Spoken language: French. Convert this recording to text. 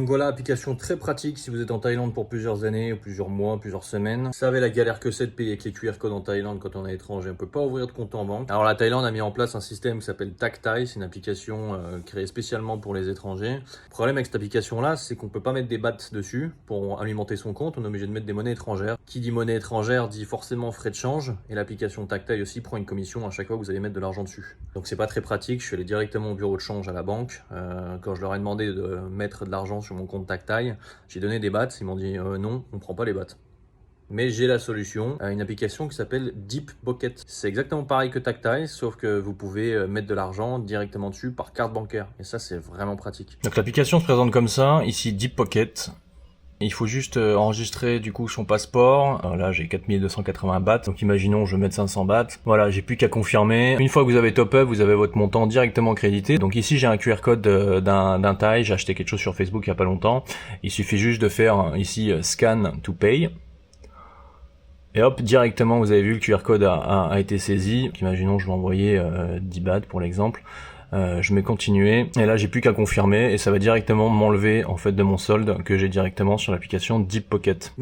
Donc voilà, application très pratique si vous êtes en Thaïlande pour plusieurs années, ou plusieurs mois, plusieurs semaines. Vous savez la galère que c'est de payer avec les QR codes en Thaïlande quand on est étranger, on peut pas ouvrir de compte en banque. Alors la Thaïlande a mis en place un système qui s'appelle TakThai, c'est une application créée spécialement pour les étrangers. Le problème avec cette application-là, c'est qu'on peut pas mettre des bahts dessus pour alimenter son compte, on est obligé de mettre des monnaies étrangères. Qui dit monnaie étrangère dit forcément frais de change, et l'application TakThai aussi prend une commission à chaque fois que vous allez mettre de l'argent dessus. Donc c'est pas très pratique, je suis allé directement au bureau de change à la banque. Quand je leur ai demandé de mettre de l'argent sur mon compte TakThai, j'ai donné des bahts, ils m'ont dit non, on prend pas les bahts. Mais j'ai la solution, une application qui s'appelle Deeppocket. C'est exactement pareil que TakThai, sauf que vous pouvez mettre de l'argent directement dessus par carte bancaire. Et ça, c'est vraiment pratique. Donc l'application se présente comme ça, ici Deeppocket. Il faut juste enregistrer du coup son passeport. Alors là j'ai 4280 bahts, donc imaginons je vais mettre 500 bahts. Voilà, j'ai plus qu'à confirmer. Une fois que vous avez top up, vous avez votre montant directement crédité. Donc ici j'ai un QR code d'un Thaï, j'ai acheté quelque chose sur Facebook il y a pas longtemps. Il suffit juste de faire ici scan to pay. Et hop, directement vous avez vu le QR code a été saisi. Donc, imaginons je vais envoyer 10 bahts pour l'exemple. Je mets continuer et là j'ai plus qu'à confirmer et ça va directement m'enlever en fait de mon solde que j'ai directement sur l'application Deeppocket.